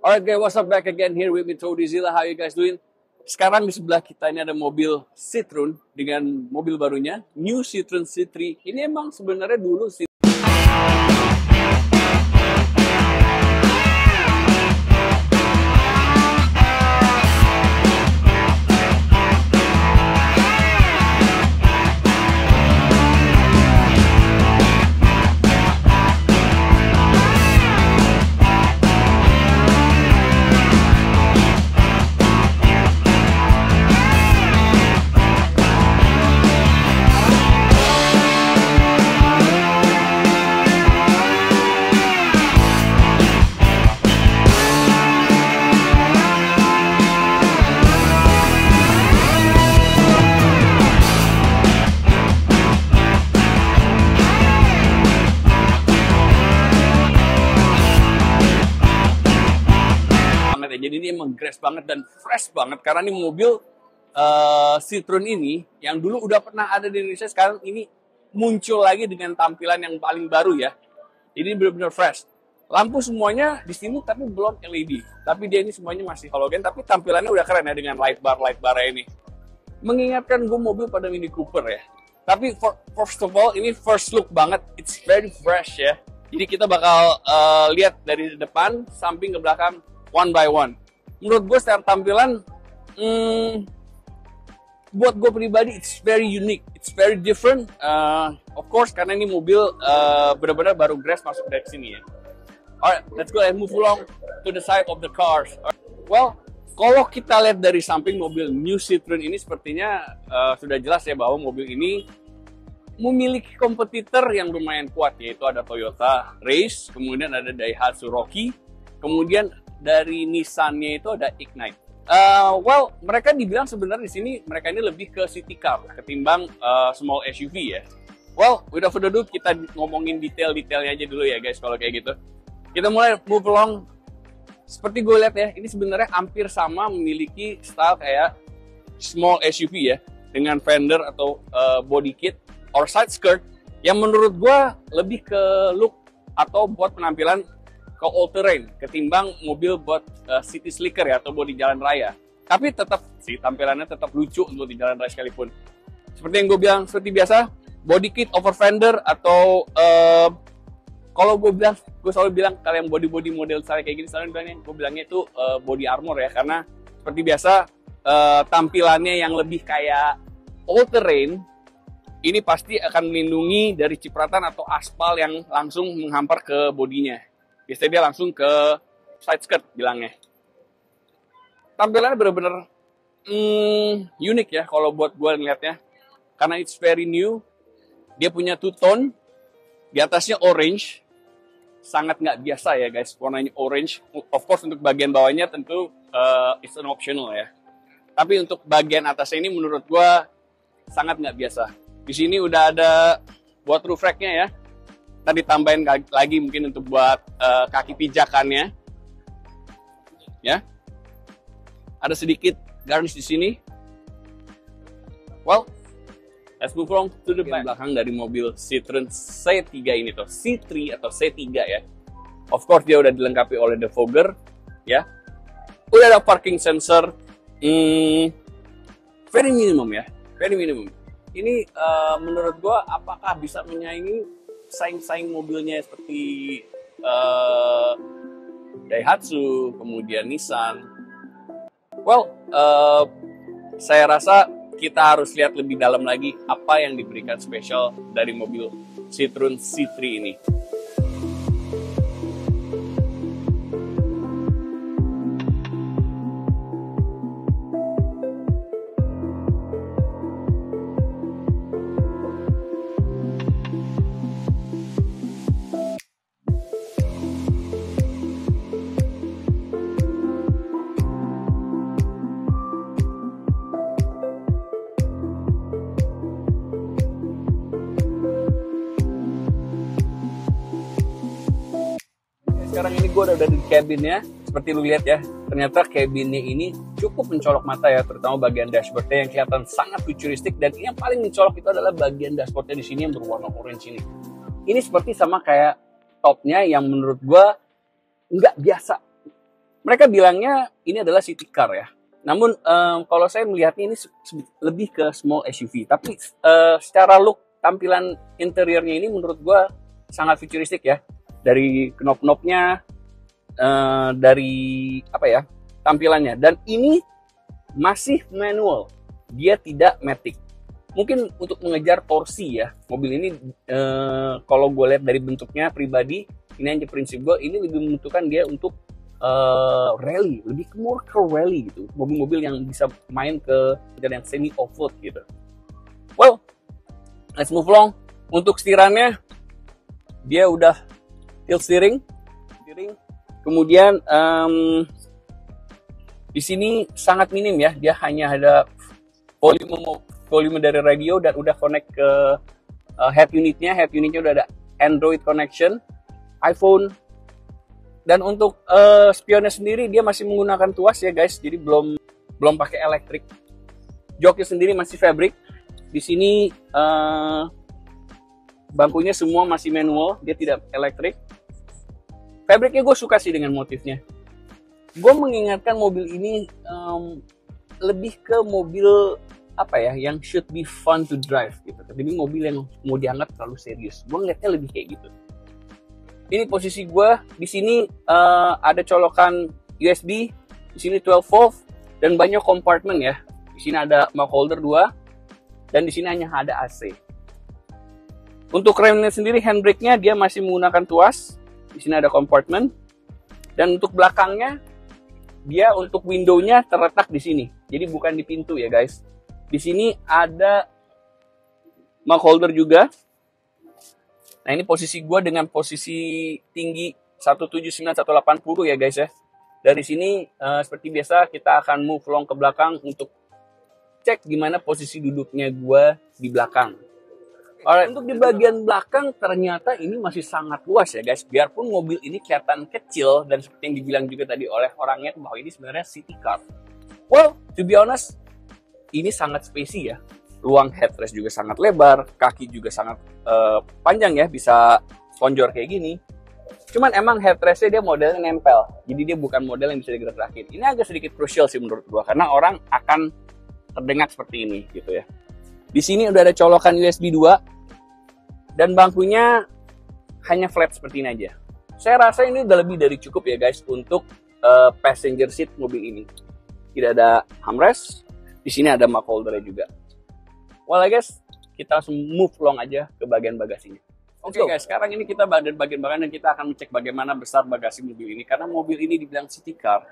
Alright guys, what's up, back again here with me Tody Zilla. How you guys doing? Sekarang di sebelah kita ini ada mobil Citroen dengan mobil barunya, New Citroen C3. Ini emang sebenarnya dulu sih. Jadi ini emang grass banget dan fresh banget karena ini mobil Citroen ini yang dulu udah pernah ada di Indonesia, sekarang ini muncul lagi dengan tampilan yang paling baru ya. Jadi benar-benar fresh. Lampu semuanya di sini tapi belum LED. Tapi dia ini semuanya masih halogen, tapi tampilannya udah keren ya dengan light bar ini. Mengingatkan gue mobil pada Mini Cooper ya. Tapi first of all ini first look banget, it's very fresh ya. Jadi kita bakal lihat dari depan, samping ke belakang, one by one. Menurut gue secara tampilan, buat gue pribadi, it's very unique, it's very different. Of course, karena ini mobil benar-benar baru grass masuk dari sini ya. Alright, let's go and move along to the side of the cars. Well, kalau kita lihat dari samping mobil New Citroen ini, sepertinya sudah jelas ya bahwa mobil ini memiliki kompetitor yang lumayan kuat, yaitu ada Toyota Race, kemudian ada Daihatsu Rocky, kemudian dari Nissan-nya itu ada Ignite. Well, mereka dibilang sebenarnya di sini mereka ini lebih ke city car ketimbang small SUV ya. Well, without further ado, kita ngomongin detail-detailnya aja dulu ya guys kalau kayak gitu. Kita mulai move along. Seperti gue lihat ya, ini sebenarnya hampir sama, memiliki style kayak small SUV ya, dengan fender atau body kit or side skirt yang menurut gue lebih ke look atau buat penampilan ke all terrain ketimbang mobil buat city slicker ya atau buat di jalan raya. Tapi tetap sih tampilannya tetap lucu untuk di jalan raya sekalipun. Seperti yang gue bilang, seperti biasa, body kit over fender atau kalau gue selalu bilang kalian body model saya kayak gini, gue bilangnya itu body armor ya, karena seperti biasa tampilannya yang lebih kayak all terrain ini pasti akan melindungi dari cipratan atau aspal yang langsung menghampar ke bodinya. Biasanya dia langsung ke side skirt bilangnya. Tampilannya bener-bener unik ya kalau buat gue ngeliatnya. Karena it's very new. Dia punya two tone. Di atasnya orange. Sangat nggak biasa ya guys, warnanya orange. Of course untuk bagian bawahnya tentu it's an optional ya. Tapi untuk bagian atasnya ini menurut gue sangat nggak biasa. Di sini udah ada buat roof racknya ya. Tadi tambahin lagi mungkin untuk buat kaki pijakannya, ya. Ada sedikit garnish di sini. Well, let's move on to the belakang dari mobil Citroen C3 ini tuh, C3 atau C3 ya. Of course dia udah dilengkapi oleh defogger, ya. Udah ada parking sensor, very minimum ya, very minimum. Ini menurut gua apakah bisa menyaingi saing-saing mobilnya seperti Daihatsu, kemudian Nissan. Well, saya rasa kita harus lihat lebih dalam lagi apa yang diberikan spesial dari mobil Citroen C3 ini. Sekarang ini gue udah di cabinnya, seperti lu lihat ya, ternyata cabinnya ini cukup mencolok mata ya, terutama bagian dashboardnya yang kelihatan sangat futuristik, dan yang paling mencolok itu adalah bagian dashboardnya di sini yang berwarna orange ini. Ini seperti sama kayak topnya yang menurut gue nggak biasa. Mereka bilangnya ini adalah city car ya. Namun kalau saya melihatnya ini lebih ke small SUV. Tapi secara look tampilan interiornya ini menurut gue sangat futuristik ya. Dari knob-knobnya, dari apa ya tampilannya. Dan ini masih manual. Dia tidak matic. Mungkin untuk mengejar torsi ya. Mobil ini kalau gue lihat dari bentuknya pribadi, ini aja prinsip gue, ini lebih membutuhkan dia untuk rally, lebih more ke rally gitu, mobil-mobil yang bisa main ke yang semi off-road gitu. Well, let's move along. Untuk setirannya, dia udah tilt steering. Kemudian di sini sangat minim ya, dia hanya ada volume dari radio dan udah connect ke head unitnya. Head unitnya udah ada Android connection, iPhone. Dan untuk spionnya sendiri dia masih menggunakan tuas ya guys, jadi belum pakai elektrik. Joknya sendiri masih fabric. Di sini bangkunya semua masih manual, dia tidak elektrik. Fabricnya gue suka sih dengan motifnya. Gue mengingatkan mobil ini lebih ke mobil apa ya, yang should be fun to drive gitu. Jadi mobil yang mau dianggap terlalu serius. Gue ngeliatnya lebih kayak gitu. Ini posisi gue, di sini ada colokan USB, di sini 12 volt dan banyak kompartemen ya. Di sini ada mug holder 2 dan di sini hanya ada AC. Untuk remnya sendiri, handbrake-nya dia masih menggunakan tuas. Di sini ada kompartemen dan untuk belakangnya dia untuk window-nya terletak di sini. Jadi bukan di pintu ya guys. Di sini ada mug holder juga. Nah ini posisi gue dengan posisi tinggi 179 180 ya guys ya. Dari sini seperti biasa kita akan move long ke belakang untuk cek gimana posisi duduknya gue di belakang. Alright, untuk di bagian belakang ternyata ini masih sangat luas ya guys. Biarpun mobil ini kelihatan kecil dan seperti yang dibilang juga tadi oleh orangnya bahwa ini sebenarnya city car. Well, to be honest, ini sangat spacey ya. Ruang headrest juga sangat lebar, kaki juga sangat panjang ya, bisa lonjor kayak gini. Cuman emang headrestnya dia modelnya nempel, jadi dia bukan model yang bisa digerak-gerakin. Ini agak sedikit crucial sih menurut gua, karena orang akan terdengar seperti ini gitu ya. Di sini udah ada colokan USB 2 dan bangkunya hanya flat seperti ini aja. Saya rasa ini udah lebih dari cukup ya guys untuk passenger seat mobil ini. Tidak ada armrest, di sini ada mug holder juga. Well guys, kita langsung move along aja ke bagian bagasinya. Oke guys, sekarang ini kita bagian dan kita akan cek bagaimana besar bagasi mobil ini. Karena mobil ini dibilang city car,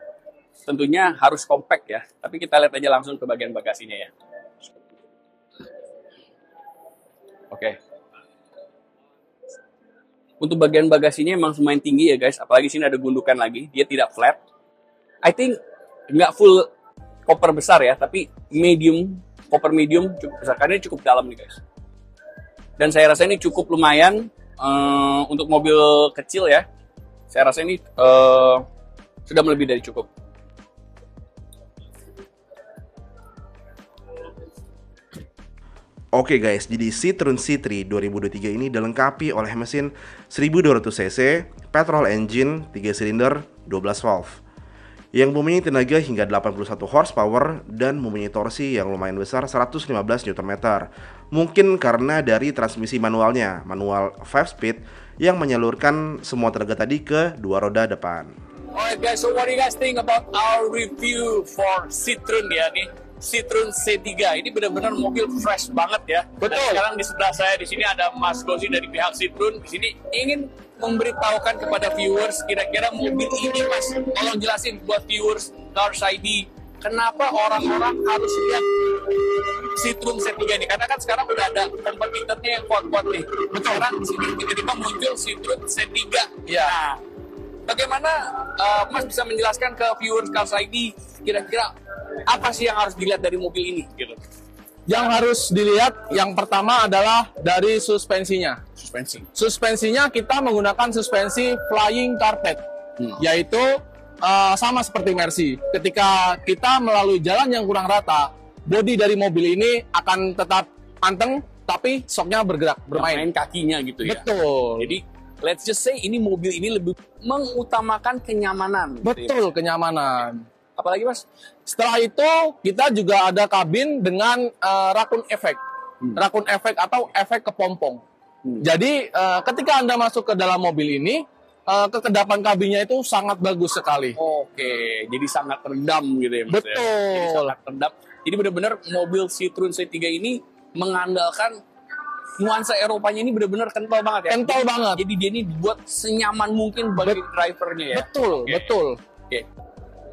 tentunya harus compact ya. Tapi kita lihat aja langsung ke bagian bagasinya ya. Oke. Untuk bagian bagasinya emang lumayan tinggi ya guys. Apalagi sini ada gundukan lagi, dia tidak flat. I think nggak full koper besar ya, tapi koper medium cukup besar, karena ini cukup dalam nih guys. Dan saya rasa ini cukup lumayan untuk mobil kecil ya. Saya rasa ini sudah lebih dari cukup. Oke guys, jadi Citroen C3 2023 ini dilengkapi oleh mesin 1200 cc, petrol engine, 3 silinder, 12 valve yang mempunyai tenaga hingga 81 horsepower dan mempunyai torsi yang lumayan besar 115 Nm. Mungkin karena dari transmisi manualnya, manual 5-speed yang menyalurkan semua tenaga tadi ke dua roda depan. Alright guys, so what do you guys think about our review for Citroen ya nih? Citroen C3 ini benar-benar mobil fresh banget ya. Betul. Dan sekarang di sebelah saya di sini ada Mas Gozi dari pihak Citroen. Di sini ingin memberitahukan kepada viewers kira-kira mobil ini Mas, tolong jelasin buat viewers Cars ID, kenapa orang-orang harus lihat Citroen C3 ini? Karena kan sekarang udah ada kompetitornya yang kuat-kuat nih. Betul. Sekarang di sini tiba-tiba muncul Citroen C3. Ya. Nah, bagaimana Mas bisa menjelaskan ke viewers Cars ID kira-kira apa sih yang harus dilihat dari mobil ini gitu? Yang harus dilihat yang pertama adalah dari suspensinya. Suspensinya kita menggunakan suspensi flying carpet, yaitu sama seperti Mercy. Ketika kita melalui jalan yang kurang rata, bodi dari mobil ini akan tetap anteng, tapi shocknya bergerak, bermain kakinya gitu ya. Betul. Jadi let's just say ini mobil ini lebih mengutamakan kenyamanan. Betul, kenyamanan. Apalagi Mas? Setelah itu kita juga ada kabin dengan raccoon effect. Raccoon effect atau efek kepompong. Jadi ketika Anda masuk ke dalam mobil ini, kekedapan kabinnya itu sangat bagus sekali. Oke, jadi sangat redam gitu ya Mas. Betul. Jadi sangat redam. Jadi benar-benar mobil Citroen C3 ini mengandalkan nuansa Eropanya ini benar-benar kental banget ya. Kental banget. Jadi dia ini dibuat senyaman mungkin bagi drivernya ya. Betul, Oke. betul.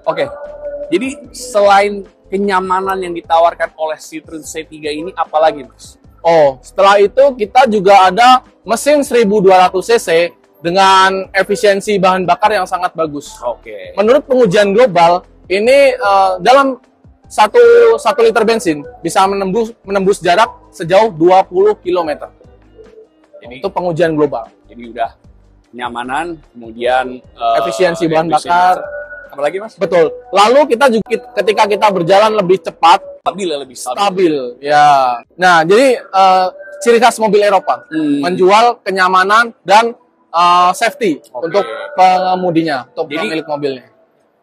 Oke. Jadi selain kenyamanan yang ditawarkan oleh Citroen C3 ini apalagi Mas? Oh, setelah itu kita juga ada mesin 1200 cc dengan efisiensi bahan bakar yang sangat bagus. Oke. Menurut pengujian global, ini dalam 1 liter bensin bisa menembus jarak sejauh 20 km. Jadi Itu pengujian global. Jadi udah kenyamanan, kemudian Efisiensi bahan bakar. Apalagi Mas? Betul. Lalu kita juga ketika kita berjalan lebih cepat, Stabil ya, lebih stabil. stabil. Ya. Nah, jadi ciri khas mobil Eropa menjual kenyamanan dan safety Oke. untuk pengemudinya, untuk Jadi- pemilik mobilnya.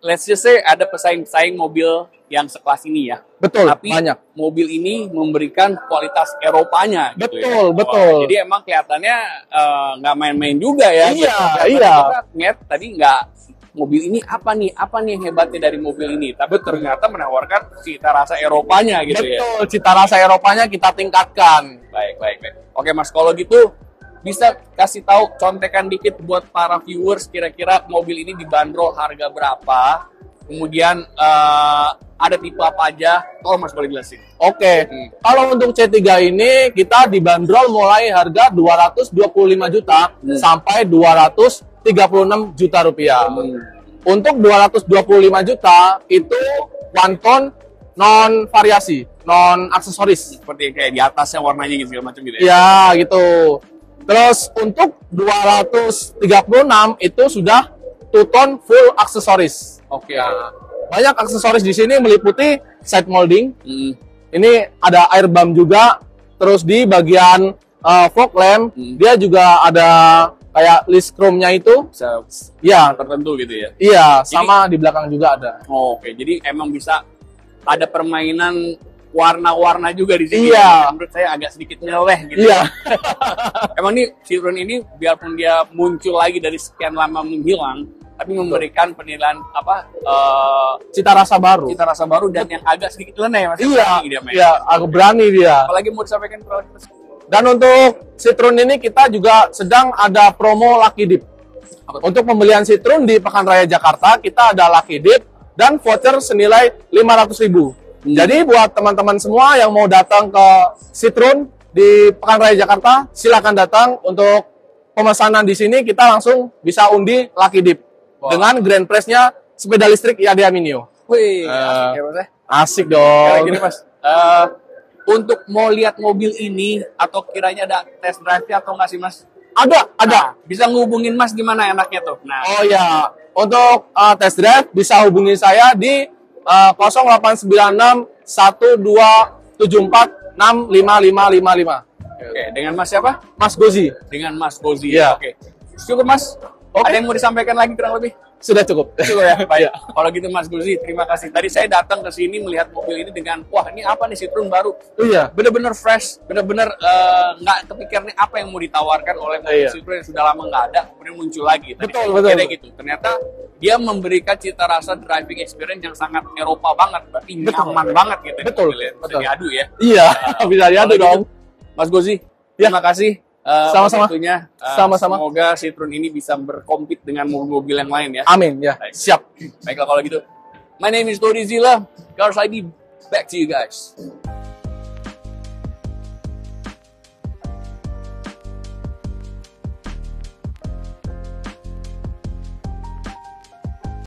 Let's just say ada pesaing-pesaing mobil yang sekelas ini ya. Betul, Tapi banyak. mobil ini memberikan kualitas Eropanya. Gitu Betul, ya. betul. Jadi emang kelihatannya nggak main-main juga ya. Iya, Karena iya. kita ngeliat tadi nggak mobil ini apa nih yang hebatnya dari mobil ini. Tapi ternyata menawarkan cita rasa Eropanya gitu ya. Betul, cita rasa Eropanya kita tingkatkan. Baik. Oke Mas, kalau gitu bisa kasih tahu contekan dikit buat para viewers kira-kira mobil ini dibanderol harga berapa? Kemudian ada tipe apa aja? Tolong Mas boleh jelasin. Oke, kalau untuk C3 ini kita dibanderol mulai harga 225 juta sampai 236 juta rupiah. Untuk 225 juta itu one tone non variasi, non aksesoris. Seperti yang kayak di atasnya warnanya gitu segala macam gitu ya. Ya, gitu. Terus untuk 236 itu sudah two tone full aksesoris. Oke. Banyak aksesoris di sini meliputi side molding. Hmm. Ini ada air bump juga. Terus di bagian fog lamp dia juga ada kayak list chrome-nya itu. Bisa Ya, tertentu gitu ya. iya, sama di belakang juga ada. Oke, jadi emang bisa ada permainan warna-warna juga di sini. Iya. Menurut saya agak sedikit nyeleh gitu. Iya. Emang nih Citroen ini biarpun dia muncul lagi dari sekian lama menghilang, tapi memberikan penilaian Cita rasa baru. cita rasa baru dan yang agak sedikit leneh Mas. Iya, Berani dia main. iya, agak berani dia. Apalagi mau disampaikan Prof. Dan untuk Citroen ini kita juga sedang ada promo Lucky Dip. Untuk pembelian Citroen di Pekan Raya Jakarta, kita ada Lucky Dip dan voucher senilai 500.000. Jadi buat teman-teman semua yang mau datang ke Citroen di Pekan Raya Jakarta, silakan datang. Untuk pemesanan di sini kita langsung bisa undi Lucky Dip dengan grand prize-nya sepeda listrik Yadea Minio. Wih, asik ya Mas ya. Asik Kayak dong. gini Mas. Untuk mau lihat mobil ini atau kiranya ada test drive-nya atau nggak sih Mas? Ada. Nah, bisa ngehubungin Mas gimana enaknya tuh? Nah, Oh ya, untuk test drive bisa hubungi saya di 0896 1274 65555. oke, dengan Mas siapa? Mas Gozi, Dengan Mas Bozi. Iya. Oke. Cukup Mas. Oke. Ada yang mau disampaikan lagi kurang lebih? sudah cukup. Cukup ya. Baik. Kalau gitu Mas Gozi, terima kasih. Tadi saya datang ke sini melihat mobil ini dengan, wah ini apa nih Citroen baru? Iya. Bener-bener fresh, bener-bener nggak kepikiran nih apa yang mau ditawarkan oleh mobil Iya. Citroen yang sudah lama nggak ada, kemudian muncul lagi. Tadi Betul, saya betul. kira gitu. Ternyata dia memberikan cita rasa driving experience yang sangat Eropa banget, berarti Betul. nyaman banget gitu. Betul, Mobilnya. Bisa betul. diadu ya. Iya, bisa diadu Kalau dong. gitu, Mas Gozi, Ya. terima kasih. Sama-sama. Waktunya. Sama-sama. Semoga Citroen ini bisa berkompet dengan mobil-mobil yang lain ya. Amin ya. Baik. Siap. Baiklah kalau gitu. My name is Tori Zilla. Cars ID. Back to you guys.